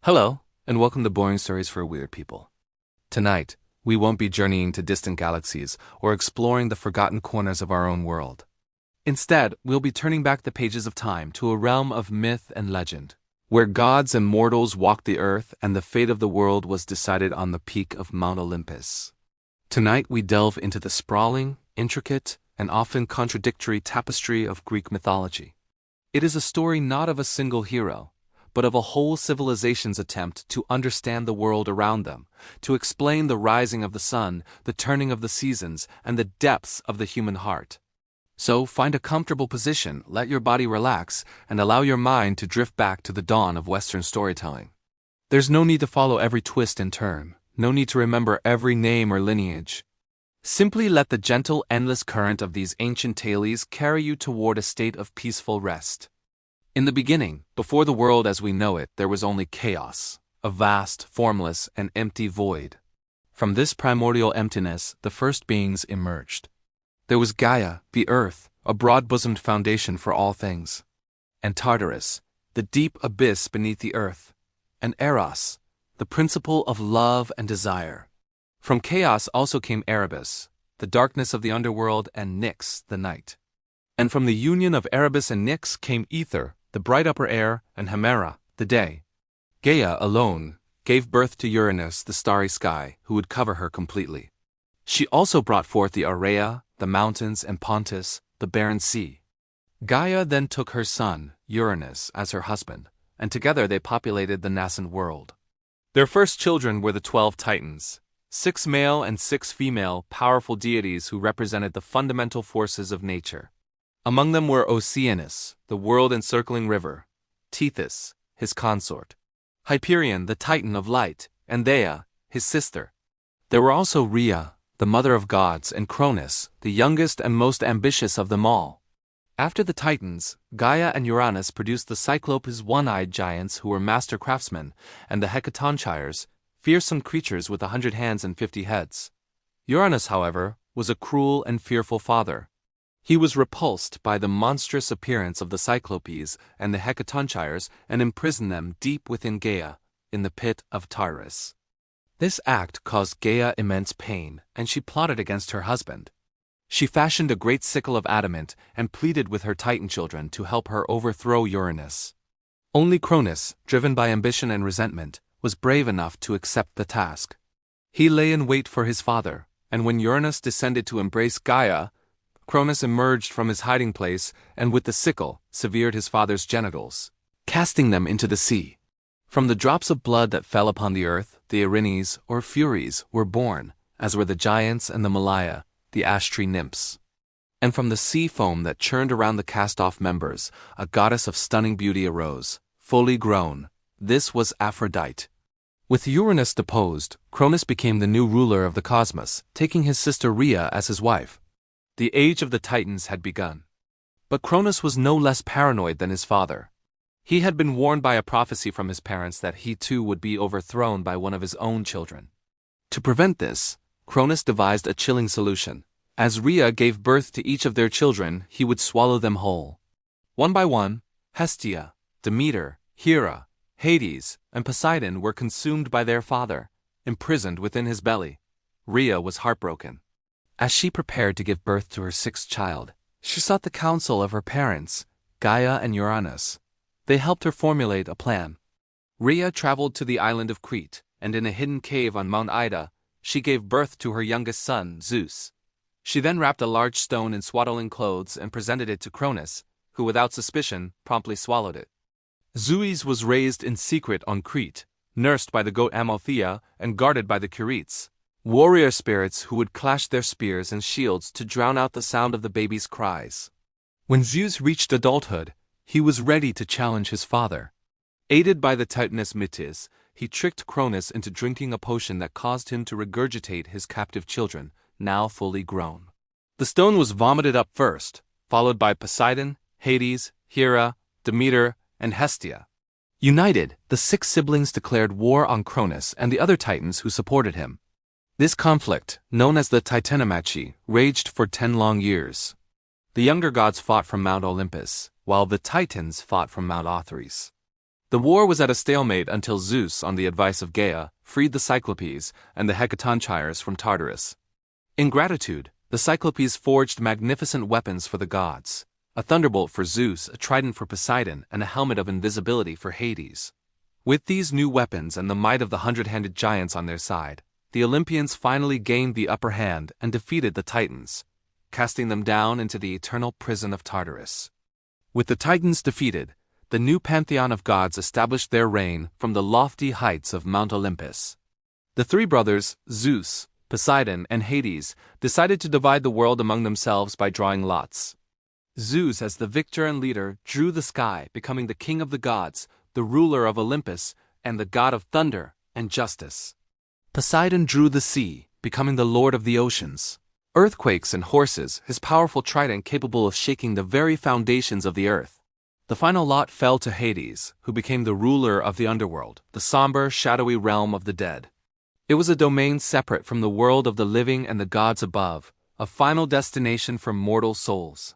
Hello, and welcome to Boring Stories for Weird People. Tonight, we won't be journeying to distant galaxies or exploring the forgotten corners of our own world. Instead, we'll be turning back the pages of time to a realm of myth and legend, where gods and mortals walked the earth and the fate of the world was decided on the peak of Mount Olympus. Tonight, we delve into the sprawling, intricate, and often contradictory tapestry of Greek mythology. It is a story not of a single hero, but of a whole civilization's attempt to understand the world around them, to explain the rising of the sun, the turning of the seasons, and the depths of the human heart. So find a comfortable position, let your body relax, and allow your mind to drift back to the dawn of Western storytelling. There's no need to follow every twist and turn, no need to remember every name or lineage. Simply let the gentle, endless current of these ancient tales carry you toward a state of peaceful rest. In the beginning, before the world as we know it, there was only chaos, a vast, formless, and empty void. From this primordial emptiness, the first beings emerged. There was Gaia, the earth, a broad-bosomed foundation for all things, and Tartarus, the deep abyss beneath the earth, and Eros, the principle of love and desire. From chaos also came Erebus, the darkness of the underworld, and Nyx, the night. And from the union of Erebus and Nyx came Ether, the bright upper air, and Hemera, the day. Gaia alone gave birth to Uranus, the starry sky, who would cover her completely. She also brought forth the Aurea, the mountains, and Pontus, the barren sea. Gaia then took her son, Uranus, as her husband, and together they populated the nascent world. Their first children were the 12 Titans, 6 male and 6 female powerful deities who represented the fundamental forces of nature. Among them were Oceanus, the world-encircling river, Tethys, his consort, Hyperion, the titan of light, and Theia, his sister. There were also Rhea, the mother of gods, and Cronus, the youngest and most ambitious of them all. After the Titans, Gaia and Uranus produced the Cyclopes one-eyed giants who were master craftsmen, and the Hecatonchires, fearsome creatures with 100 hands and 50 heads. Uranus, however, was a cruel and fearful father. He was repulsed by the monstrous appearance of the Cyclopes and the Hecatonchires and imprisoned them deep within Gaia, in the pit of Tartarus. This act caused Gaia immense pain, and she plotted against her husband. She fashioned a great sickle of adamant and pleaded with her Titan children to help her overthrow Uranus. Only Cronus, driven by ambition and resentment, was brave enough to accept the task. He lay in wait for his father, and when Uranus descended to embrace Gaia, Cronus emerged from his hiding place and with the sickle severed his father's genitals, casting them into the sea. From the drops of blood that fell upon the earth, the Erinyes, or Furies, were born, as were the giants and the Malaya, the ash-tree nymphs. And from the sea foam that churned around the cast-off members, a goddess of stunning beauty arose, fully grown. This was Aphrodite. With Uranus deposed, Cronus became the new ruler of the cosmos, taking his sister Rhea as his wife. The age of the Titans had begun. But Cronus was no less paranoid than his father. He had been warned by a prophecy from his parents that he too would be overthrown by one of his own children. To prevent this, Cronus devised a chilling solution. As Rhea gave birth to each of their children, he would swallow them whole. One by one, Hestia, Demeter, Hera, Hades, and Poseidon were consumed by their father, imprisoned within his belly. Rhea was heartbroken. As she prepared to give birth to her 6th child, she sought the counsel of her parents, Gaia and Uranus. They helped her formulate a plan. Rhea traveled to the island of Crete, and in a hidden cave on Mount Ida, she gave birth to her youngest son, Zeus. She then wrapped a large stone in swaddling clothes and presented it to Cronus, who without suspicion promptly swallowed it. Zeus was raised in secret on Crete, nursed by the goat Amalthea and guarded by the Curetes, warrior spirits who would clash their spears and shields to drown out the sound of the baby's cries. When Zeus reached adulthood, he was ready to challenge his father. Aided by the Titaness Metis, he tricked Cronus into drinking a potion that caused him to regurgitate his captive children, now fully grown. The stone was vomited up first, followed by Poseidon, Hades, Hera, Demeter, and Hestia. United, the 6 siblings declared war on Cronus and the other Titans who supported him. This conflict, known as the Titanomachi, raged for 10 long years. The younger gods fought from Mount Olympus, while the Titans fought from Mount Othrys. The war was at a stalemate until Zeus, on the advice of Gaia, freed the Cyclopes and the Hecatonchires from Tartarus. In gratitude, the Cyclopes forged magnificent weapons for the gods: a thunderbolt for Zeus, a trident for Poseidon, and a helmet of invisibility for Hades. With these new weapons and the might of the hundred-handed giants on their side, the Olympians finally gained the upper hand and defeated the Titans, casting them down into the eternal prison of Tartarus. With the Titans defeated, the new pantheon of gods established their reign from the lofty heights of Mount Olympus. The three brothers, Zeus, Poseidon, and Hades, decided to divide the world among themselves by drawing lots. Zeus, as the victor and leader, drew the sky, becoming the king of the gods, the ruler of Olympus, and the god of thunder and justice. Poseidon drew the sea, becoming the lord of the oceans. Earthquakes and horses, his powerful trident capable of shaking the very foundations of the earth. The final lot fell to Hades, who became the ruler of the underworld, the somber, shadowy realm of the dead. It was a domain separate from the world of the living and the gods above, a final destination for mortal souls.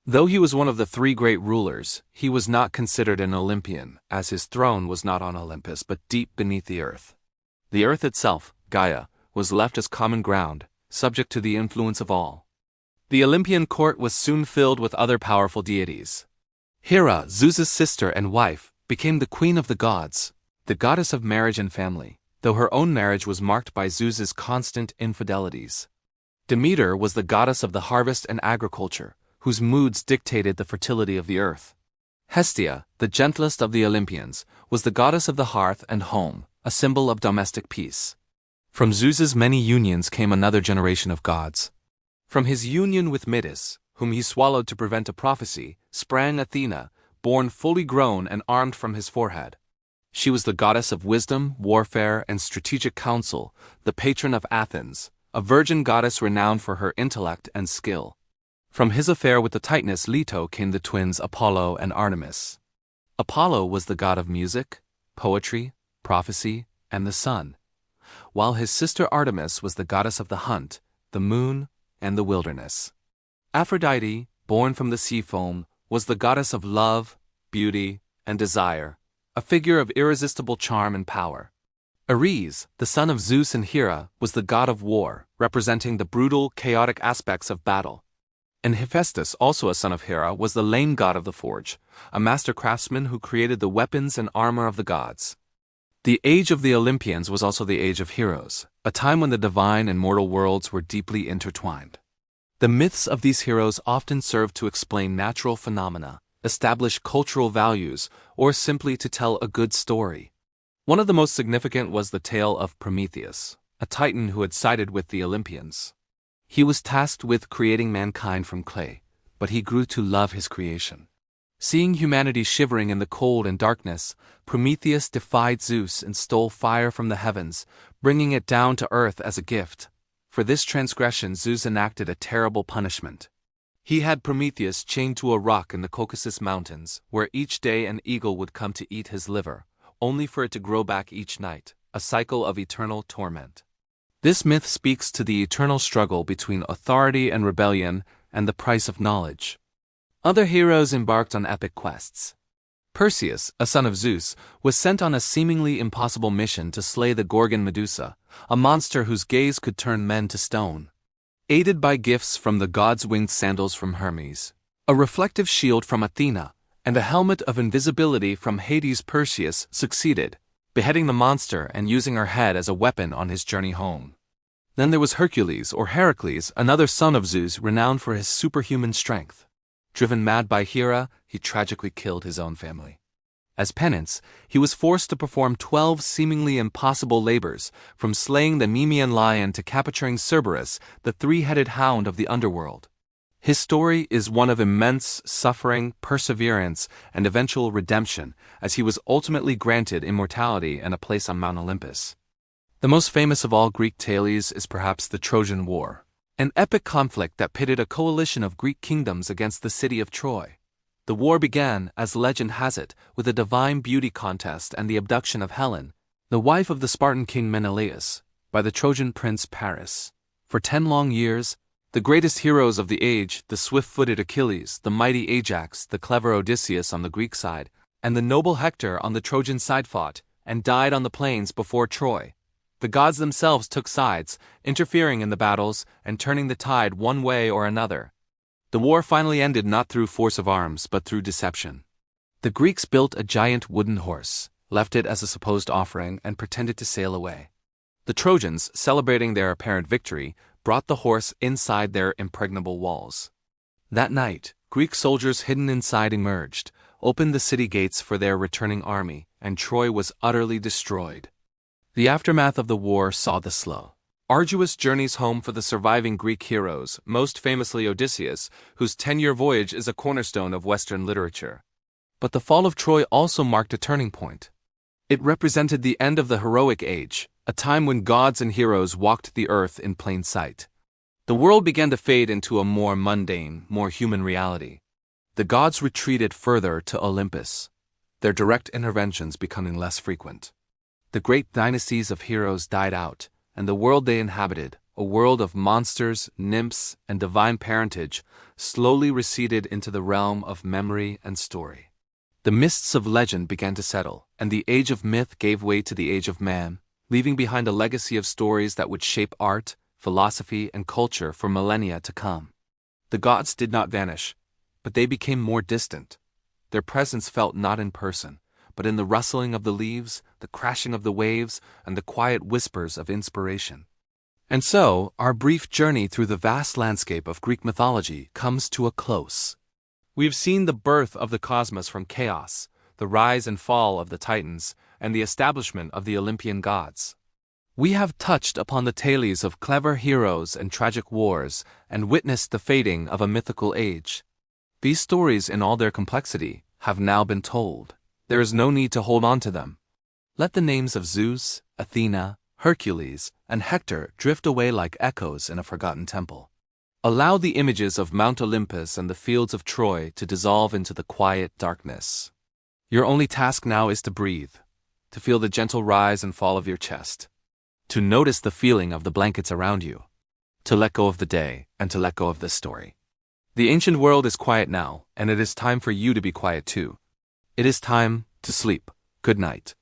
Though he was one of the three great rulers, he was not considered an Olympian, as his throne was not on Olympus but deep beneath the earth. The earth itself, Gaia, was left as common ground, subject to the influence of all. The Olympian court was soon filled with other powerful deities. Hera, Zeus's sister and wife, became the queen of the gods, the goddess of marriage and family, though her own marriage was marked by Zeus's constant infidelities. Demeter was the goddess of the harvest and agriculture, whose moods dictated the fertility of the earth. Hestia, the gentlest of the Olympians, was the goddess of the hearth and home, a symbol of domestic peace. From Zeus's many unions came another generation of gods. From his union with Midas, whom he swallowed to prevent a prophecy, sprang Athena, born fully grown and armed from his forehead. She was the goddess of wisdom, warfare, and strategic counsel, the patron of Athens, a virgin goddess renowned for her intellect and skill. From his affair with the Titaness Leto came the twins Apollo and Artemis. Apollo was the god of music, poetry, prophecy, and the sun, while his sister Artemis was the goddess of the hunt, the moon, and the wilderness. Aphrodite, born from the sea foam, was the goddess of love, beauty, and desire, a figure of irresistible charm and power. Ares, the son of Zeus and Hera, was the god of war, representing the brutal, chaotic aspects of battle. And Hephaestus, also a son of Hera, was the lame god of the forge, a master craftsman who created the weapons and armor of the gods. The age of the Olympians was also the age of heroes, a time when the divine and mortal worlds were deeply intertwined. The myths of these heroes often served to explain natural phenomena, establish cultural values, or simply to tell a good story. One of the most significant was the tale of Prometheus, a titan who had sided with the Olympians. He was tasked with creating mankind from clay, but he grew to love his creation. Seeing humanity shivering in the cold and darkness, Prometheus defied Zeus and stole fire from the heavens, bringing it down to earth as a gift. For this transgression, Zeus enacted a terrible punishment. He had Prometheus chained to a rock in the Caucasus Mountains, where each day an eagle would come to eat his liver, only for it to grow back each night, a cycle of eternal torment. This myth speaks to the eternal struggle between authority and rebellion and the price of knowledge. Other heroes embarked on epic quests. Perseus, a son of Zeus, was sent on a seemingly impossible mission to slay the Gorgon Medusa, a monster whose gaze could turn men to stone. Aided by gifts from the gods' winged sandals from Hermes, a reflective shield from Athena, and a helmet of invisibility from Hades, Perseus succeeded, beheading the monster and using her head as a weapon on his journey home. Then there was Hercules, or Heracles, another son of Zeus renowned for his superhuman strength. Driven mad by Hera, he tragically killed his own family. As penance, he was forced to perform 12 seemingly impossible labors, from slaying the Nemean lion to capturing Cerberus, the three-headed hound of the underworld. His story is one of immense suffering, perseverance, and eventual redemption, as he was ultimately granted immortality and a place on Mount Olympus. The most famous of all Greek tales is perhaps the Trojan War, an epic conflict that pitted a coalition of Greek kingdoms against the city of Troy. The war began, as legend has it, with a divine beauty contest and the abduction of Helen, the wife of the Spartan king Menelaus, by the Trojan prince Paris. For 10 long years, the greatest heroes of the age, the swift-footed Achilles, the mighty Ajax, the clever Odysseus on the Greek side, and the noble Hector on the Trojan side fought, and died on the plains before Troy. The gods themselves took sides, interfering in the battles and turning the tide one way or another. The war finally ended not through force of arms but through deception. The Greeks built a giant wooden horse, left it as a supposed offering, and pretended to sail away. The Trojans, celebrating their apparent victory, brought the horse inside their impregnable walls. That night, Greek soldiers hidden inside emerged, opened the city gates for their returning army, and Troy was utterly destroyed. The aftermath of the war saw the slow, arduous journeys home for the surviving Greek heroes, most famously Odysseus, whose 10-year voyage is a cornerstone of Western literature. But the fall of Troy also marked a turning point. It represented the end of the heroic age, a time when gods and heroes walked the earth in plain sight. The world began to fade into a more mundane, more human reality. The gods retreated further to Olympus, their direct interventions becoming less frequent. The great dynasties of heroes died out, and the world they inhabited, a world of monsters, nymphs, and divine parentage, slowly receded into the realm of memory and story. The mists of legend began to settle, and the age of myth gave way to the age of man, leaving behind a legacy of stories that would shape art, philosophy, and culture for millennia to come. The gods did not vanish, but they became more distant. Their presence felt not in person, but in the rustling of the leaves, the crashing of the waves, and the quiet whispers of inspiration. And so, our brief journey through the vast landscape of Greek mythology comes to a close. We've seen the birth of the cosmos from chaos, the rise and fall of the Titans, and the establishment of the Olympian gods. We have touched upon the tales of clever heroes and tragic wars, and witnessed the fading of a mythical age. These stories, in all their complexity, have now been told. There is no need to hold on to them. Let the names of Zeus, Athena, Hercules, and Hector drift away like echoes in a forgotten temple. Allow the images of Mount Olympus and the fields of Troy to dissolve into the quiet darkness. Your only task now is to breathe, to feel the gentle rise and fall of your chest, to notice the feeling of the blankets around you, to let go of the day and to let go of this story. The ancient world is quiet now, and it is time for you to be quiet too. It is time to sleep. Good night.